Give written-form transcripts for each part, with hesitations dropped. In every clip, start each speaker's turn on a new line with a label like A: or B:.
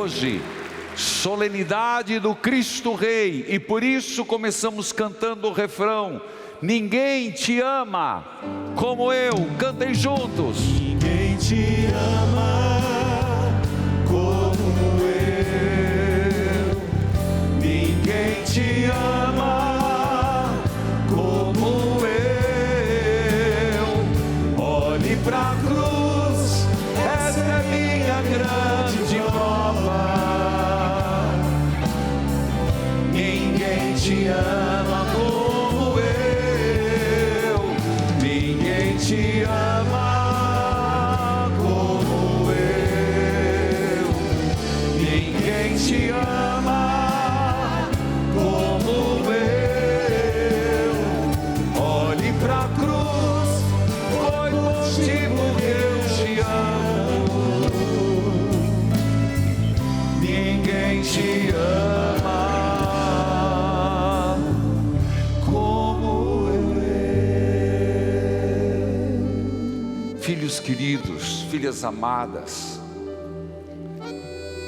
A: hoje, solenidade do Cristo Rei, e por isso começamos cantando o refrão: ninguém te ama como eu. Cantem juntos.
B: Ninguém te ama como eu. Ninguém te ama como eu. Olhe pra cruz, esta é minha grande prova. Ninguém te ama como eu. Ninguém te ama como eu. Ninguém te ama como eu. Olhe pra cruz, foi o motivo que eu te amo. Ninguém te ama como eu.
A: Filhos queridos, filhas amadas,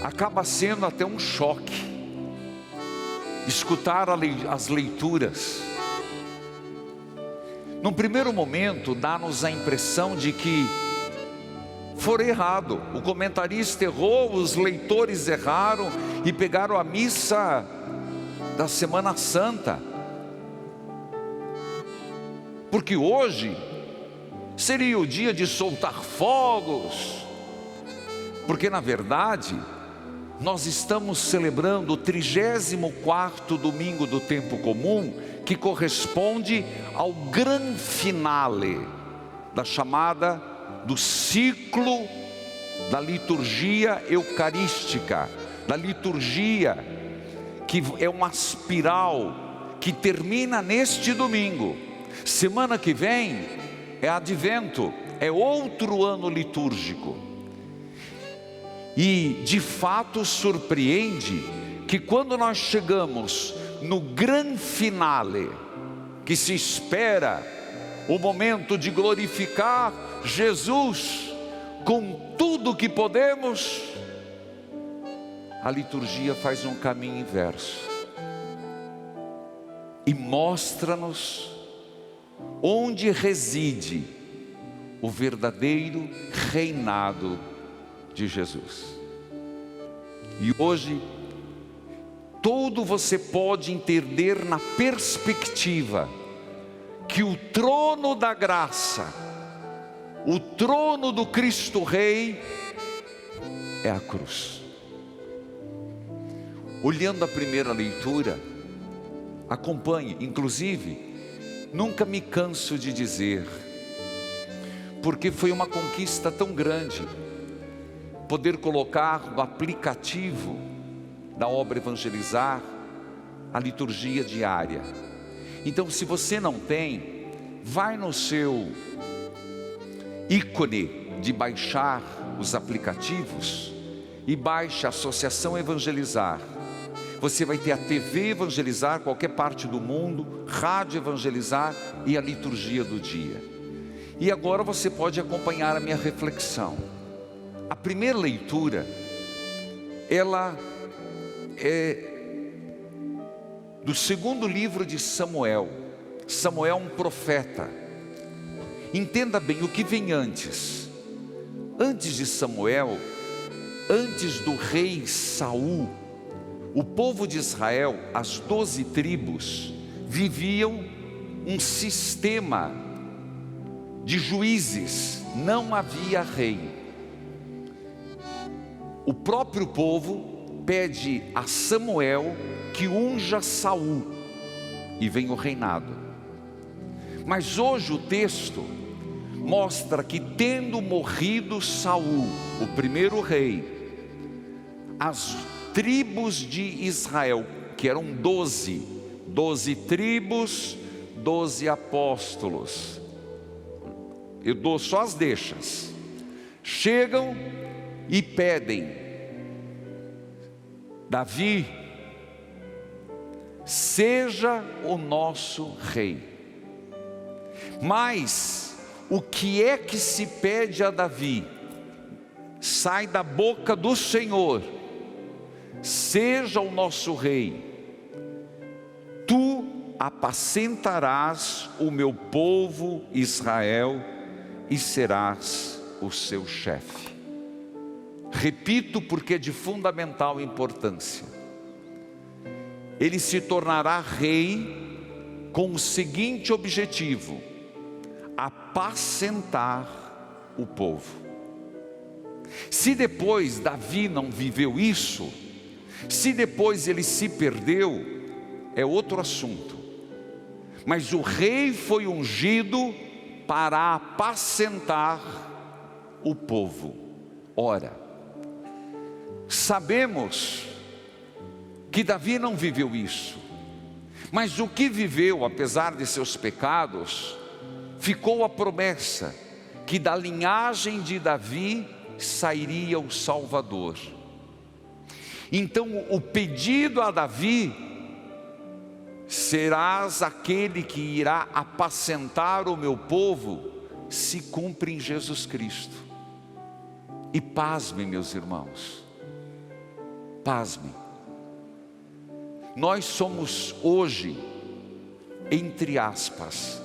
A: acaba sendo até um choque escutar as leituras. Num primeiro momento, dá-nos a impressão de que foi errado. O comentarista errou, os leitores erraram e pegaram a missa da Semana Santa. Porque hoje seria o dia de soltar fogos. Porque na verdade, nós estamos celebrando o 34º domingo do tempo comum, que corresponde ao grande finale da chamada do ciclo da liturgia eucarística, da liturgia que é uma espiral que termina neste domingo. Semana que vem é Advento, é outro ano litúrgico. E de fato surpreende que quando nós chegamos no grande finale, que se espera o momento de glorificar Jesus com tudo que podemos, a liturgia faz um caminho inverso e mostra-nos onde reside o verdadeiro reinado de Jesus. E hoje tudo você pode entender na perspectiva que o trono da graça, o trono do Cristo Rei, é a cruz. Olhando a primeira leitura, acompanhe. Inclusive, nunca me canso de dizer, porque foi uma conquista tão grande poder colocar no aplicativo da obra Evangelizar a liturgia diária. Então, se você não tem, vai no seu ícone de baixar os aplicativos e baixe a Associação Evangelizar. Você vai ter a TV Evangelizar, qualquer parte do mundo, Rádio Evangelizar e a liturgia do dia. E agora você pode acompanhar a minha reflexão. A primeira leitura, ela é do segundo livro de Samuel. Samuel é um profeta. Entenda bem o que vem antes. Antes de Samuel, antes do rei Saul, o povo de Israel, as 12 tribos, viviam um sistema de juízes. Não havia rei. O próprio povo pede a Samuel que unja Saul e vem o reinado. Mas hoje o texto mostra que, tendo morrido Saul, o primeiro rei, as tribos de Israel, que eram 12 tribos, 12 apóstolos, eu dou só as deixas, chegam e pedem: Davi, seja o nosso rei. Mas o que é que se pede a Davi? Sai da boca do Senhor: seja o nosso rei. Tu apacentarás o meu povo Israel e serás o seu chefe. Repito porque é de fundamental importância. Ele se tornará rei com o seguinte objetivo: apacentar o povo. Se depois Davi não viveu isso, se depois ele se perdeu, é outro assunto. Mas o rei foi ungido para apacentar o povo. Ora, sabemos que Davi não viveu isso, mas o que viveu, apesar de seus pecados, ficou a promessa que da linhagem de Davi sairia o Salvador. Então o pedido a Davi: serás aquele que irá apacentar o meu povo, se cumpre em Jesus Cristo. E pasmem, meus irmãos, pasmem, nós somos hoje, entre aspas,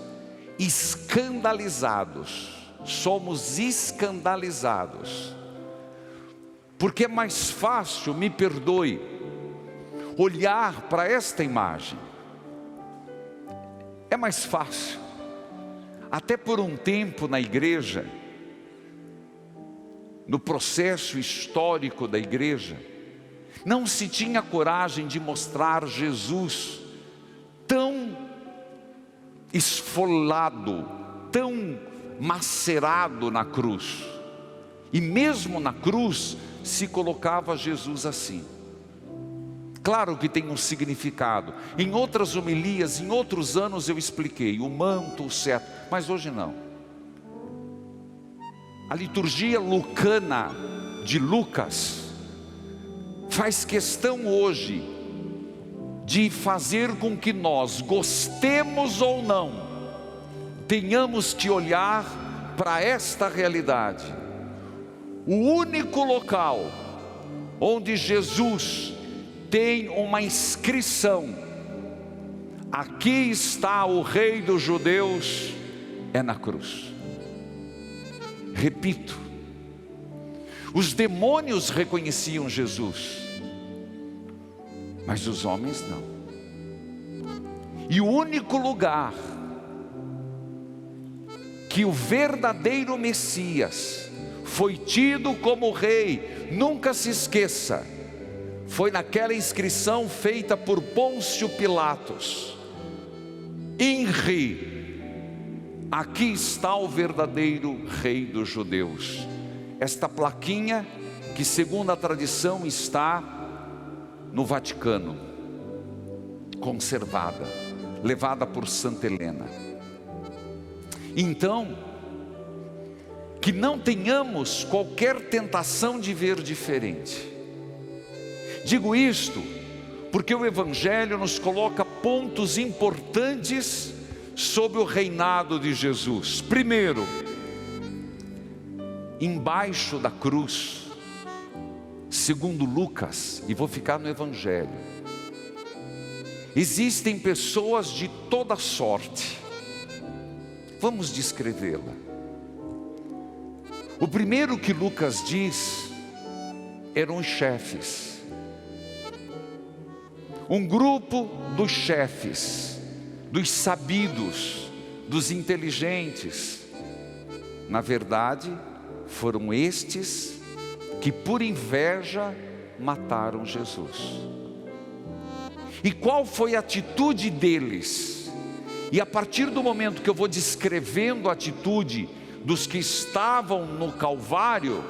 A: escandalizados. Somos escandalizados, porque é mais fácil, me perdoe, olhar para esta imagem. É mais fácil. Até por um tempo na igreja, no processo histórico da igreja, não se tinha coragem de mostrar Jesus tão esfolado, tão macerado na cruz. E mesmo na cruz se colocava Jesus assim. Claro que tem um significado. Em outras homilias, em outros anos eu expliquei o manto, o cetro, mas hoje não. A liturgia lucana de Lucas faz questão hoje de fazer com que nós, gostemos ou não, tenhamos que olhar para esta realidade. O único local onde Jesus tem uma inscrição: aqui está o Rei dos Judeus, é na cruz. Repito, os demônios reconheciam Jesus, mas os homens não. E o único lugar que o verdadeiro Messias foi tido como rei, nunca se esqueça, foi naquela inscrição feita por Pôncio Pilatos: INRI, aqui está o verdadeiro rei dos judeus. Esta plaquinha que, segundo a tradição, está no Vaticano, conservada, levada por Santa Helena. Então, que não tenhamos qualquer tentação de ver diferente. Digo isto porque o Evangelho nos coloca pontos importantes sobre o reinado de Jesus. Primeiro, embaixo da cruz, segundo Lucas, e vou ficar no Evangelho, existem pessoas de toda sorte. Vamos descrevê-la. O primeiro que Lucas diz eram os chefes. Um grupo dos chefes, dos sabidos, dos inteligentes. Na verdade, foram estes que por inveja mataram Jesus. E qual foi a atitude deles? E a partir do momento que eu vou descrevendo a atitude dos que estavam no Calvário,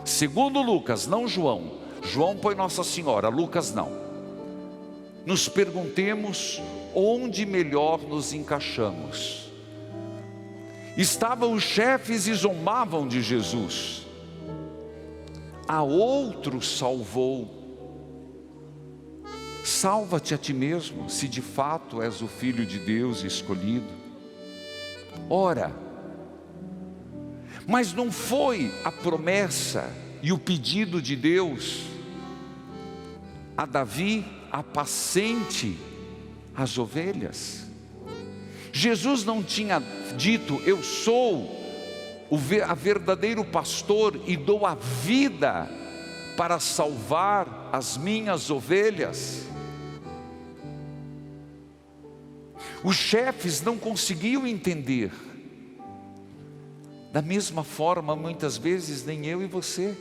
A: segundo Lucas, não João. João põe Nossa Senhora, Lucas não. Nos perguntemos onde melhor nos encaixamos. Estavam os chefes e zombavam de Jesus. A outro salvou. Salva-te a ti mesmo, se de fato és o Filho de Deus escolhido. Ora, mas não foi a promessa e o pedido de Deus a Davi: apacente as ovelhas. Jesus não tinha dito: eu sou a verdadeiro pastor e dou a vida para salvar as minhas ovelhas. Os chefes não conseguiam entender. Da mesma forma, muitas vezes, nem eu e você.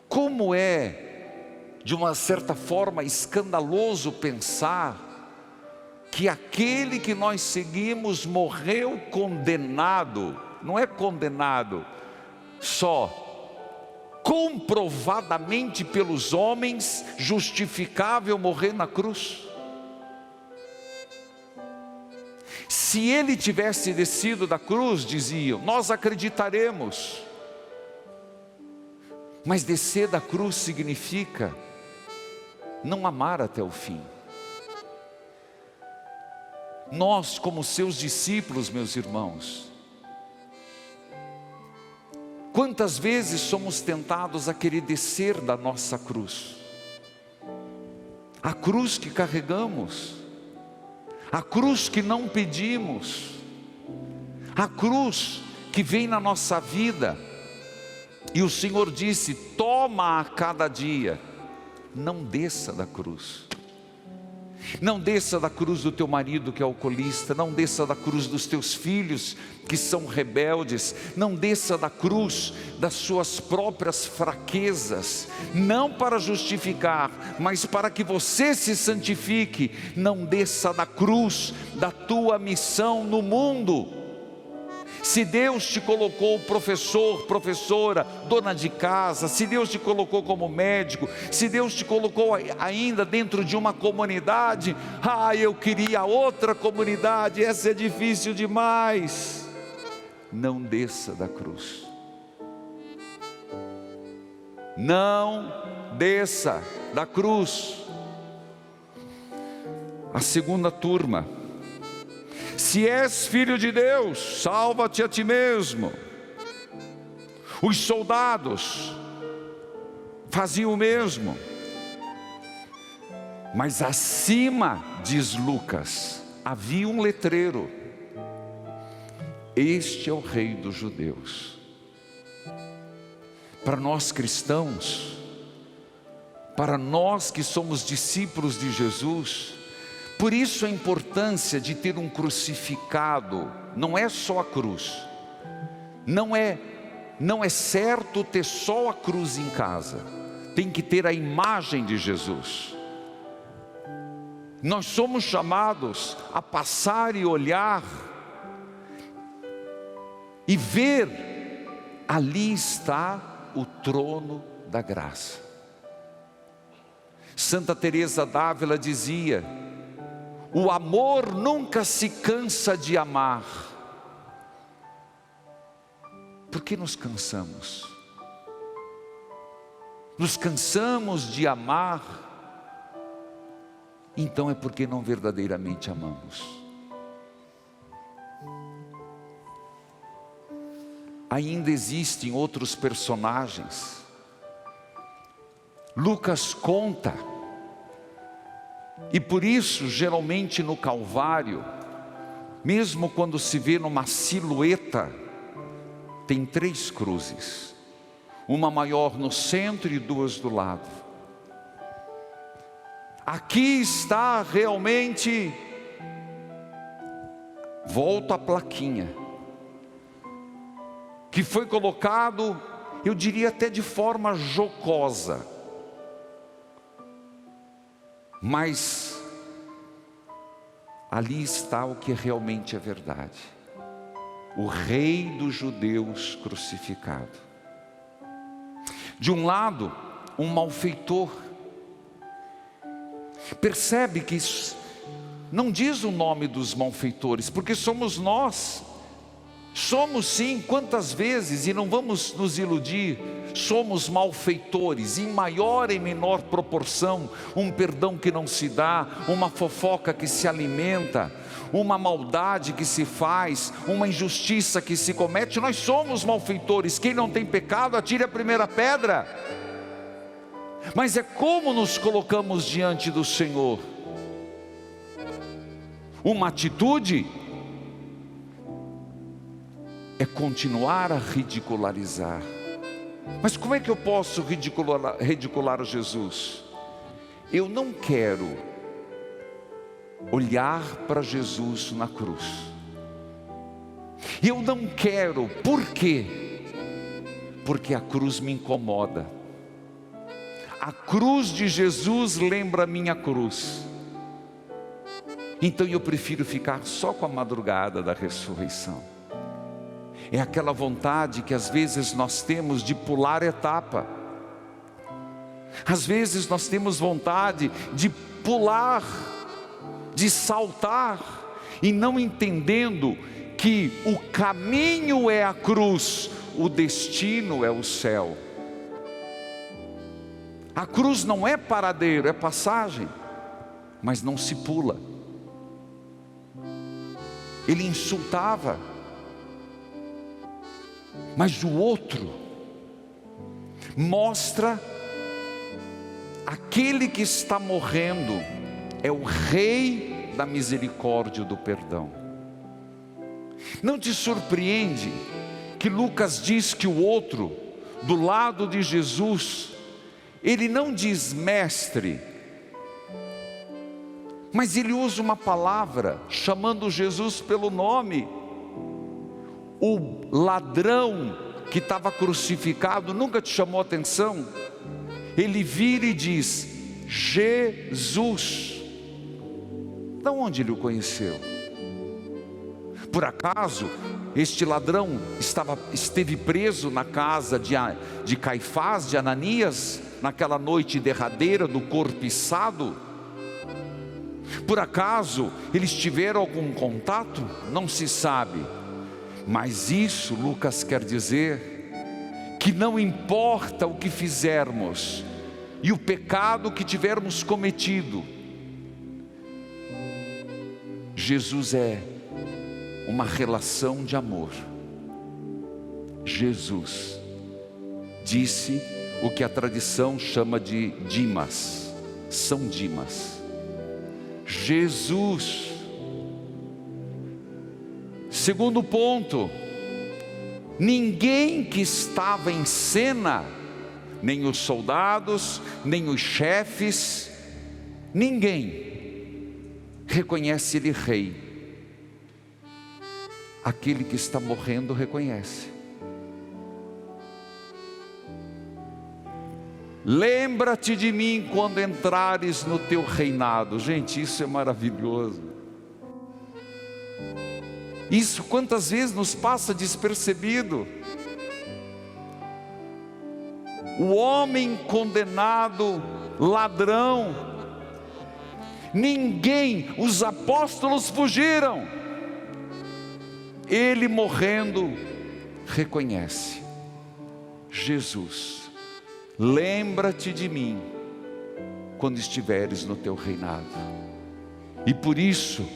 A: Como é, de uma certa forma, escandaloso pensar que aquele que nós seguimos morreu condenado. Não é condenado só comprovadamente pelos homens, justificável morrer na cruz. Se ele tivesse descido da cruz, diziam, nós acreditaremos. Mas descer da cruz significa não amar até o fim. Nós, como seus discípulos, meus irmãos, quantas vezes somos tentados a querer descer da nossa cruz? A cruz que carregamos, a cruz que não pedimos, a cruz que vem na nossa vida. E o Senhor disse: toma a cada dia. Não desça da cruz. Não desça da cruz do teu marido que é alcoolista. Não desça da cruz dos teus filhos que são rebeldes. Não desça da cruz das suas próprias fraquezas. Não para justificar, mas para que você se santifique. Não desça da cruz da tua missão no mundo. Se Deus te colocou professor, professora, dona de casa, se Deus te colocou como médico, se Deus te colocou ainda dentro de uma comunidade, eu queria outra comunidade, essa é difícil demais. Não desça da cruz. Não desça da cruz. A segunda turma: se és filho de Deus, salva-te a ti mesmo. Os soldados faziam o mesmo. Mas acima, diz Lucas, havia um letreiro: este é o rei dos judeus. Para nós cristãos, para nós que somos discípulos de Jesus, por isso a importância de ter um crucificado. Não é só a cruz. Não é certo ter só a cruz em casa. Tem que ter a imagem de Jesus. Nós somos chamados a passar e olhar e ver, ali está o trono da graça. Santa Teresa d'Ávila dizia: o amor nunca se cansa de amar. Por que nos cansamos? Nos cansamos de amar, então é porque não verdadeiramente amamos. Ainda existem outros personagens. Lucas conta. E por isso, geralmente no Calvário, mesmo quando se vê numa silhueta, tem 3 cruzes. Uma maior no centro e 2 do lado. Aqui está realmente, volta a plaquinha, que foi colocado, eu diria até de forma jocosa, mas ali está o que realmente é verdade: o rei dos judeus crucificado. De um lado, um malfeitor. Percebe que isso não diz o nome dos malfeitores, porque somos nós. Somos sim, quantas vezes, e não vamos nos iludir, somos malfeitores, em maior e menor proporção. Um perdão que não se dá, uma fofoca que se alimenta, uma maldade que se faz, uma injustiça que se comete. Nós somos malfeitores. Quem não tem pecado, atire a primeira pedra. Mas é como nos colocamos diante do Senhor. Uma atitude é continuar a ridicularizar. Mas como é que eu posso ridicular Jesus? Eu não quero olhar para Jesus na cruz. Eu não quero, por quê? Porque a cruz me incomoda. A cruz de Jesus lembra a minha cruz. Então eu prefiro ficar só com a madrugada da ressurreição. É aquela vontade que às vezes nós temos de pular etapa. Às vezes nós temos vontade de pular, de saltar, e não entendendo que o caminho é a cruz, o destino é o céu. A cruz não é paradeiro, é passagem, mas não se pula. Ele insultava, mas o outro mostra aquele que está morrendo é o Rei da misericórdia e do perdão. Não te surpreende que Lucas diz que o outro, do lado de Jesus, ele não diz mestre, mas ele usa uma palavra chamando Jesus pelo nome. O ladrão que estava crucificado nunca te chamou a atenção? Ele vira e diz Jesus. De onde ele o conheceu? Por acaso este ladrão esteve preso na casa de Caifás, de Ananias, naquela noite derradeira do corpo içado? Por acaso eles tiveram algum contato? Não se sabe. Mas isso Lucas quer dizer que não importa o que fizermos e o pecado que tivermos cometido, Jesus é uma relação de amor. Jesus disse o que a tradição chama de Dimas, São Dimas. Jesus. Segundo ponto, ninguém que estava em cena, nem os soldados, nem os chefes, ninguém reconhece ele rei. Aquele que está morrendo reconhece. Lembra-te de mim quando entrares no teu reinado. Gente, isso é maravilhoso. Isso quantas vezes nos passa despercebido. O homem condenado, ladrão, ninguém, os apóstolos fugiram. Ele morrendo, reconhece. Jesus, lembra-te de mim quando estiveres no teu reinado. E por isso,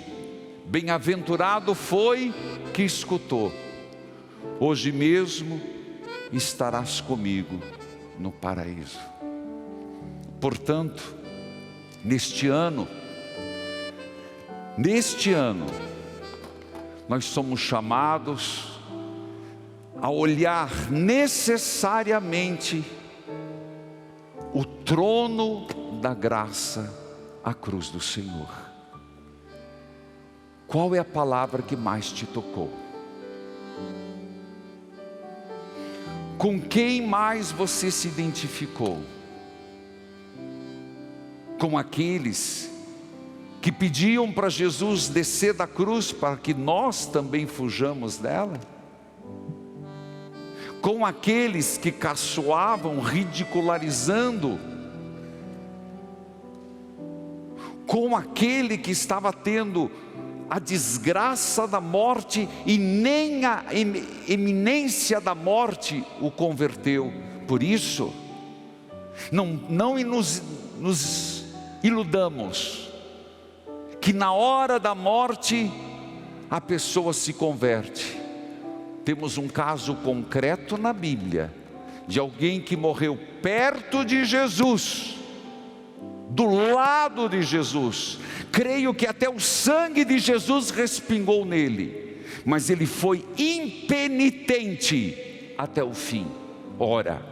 A: bem-aventurado foi que escutou. Hoje mesmo estarás comigo no paraíso. Portanto, neste ano, nós somos chamados a olhar necessariamente o trono da graça, a cruz do Senhor. Qual é a palavra que mais te tocou? Com quem mais você se identificou? Com aqueles que pediam para Jesus descer da cruz para que nós também fujamos dela? Com aqueles que caçoavam, ridicularizando? Com aquele que estava tendo a desgraça da morte e nem a iminência da morte o converteu? Por isso, não nos iludamos que na hora da morte a pessoa se converte. Temos um caso concreto na Bíblia de alguém que morreu perto de Jesus, do lado de Jesus. Creio que até o sangue de Jesus respingou nele, mas ele foi impenitente até o fim. Ora,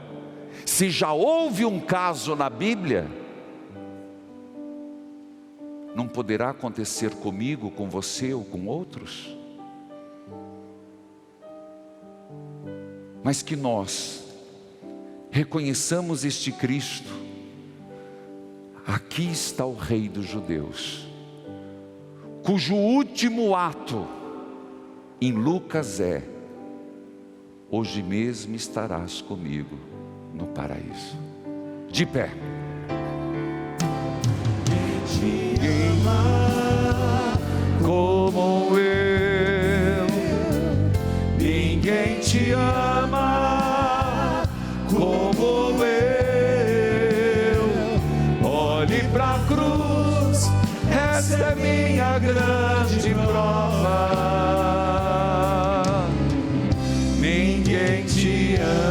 A: se já houve um caso na Bíblia, não poderá acontecer comigo, com você ou com outros? Mas que nós reconheçamos este Cristo. Aqui está o Rei dos Judeus, cujo último ato em Lucas é: hoje mesmo estarás comigo no paraíso. De pé.
B: Ninguém ama como eu, ninguém te ama como eu. Olhe pra cruz, essa é minha grande prova. Ninguém te ama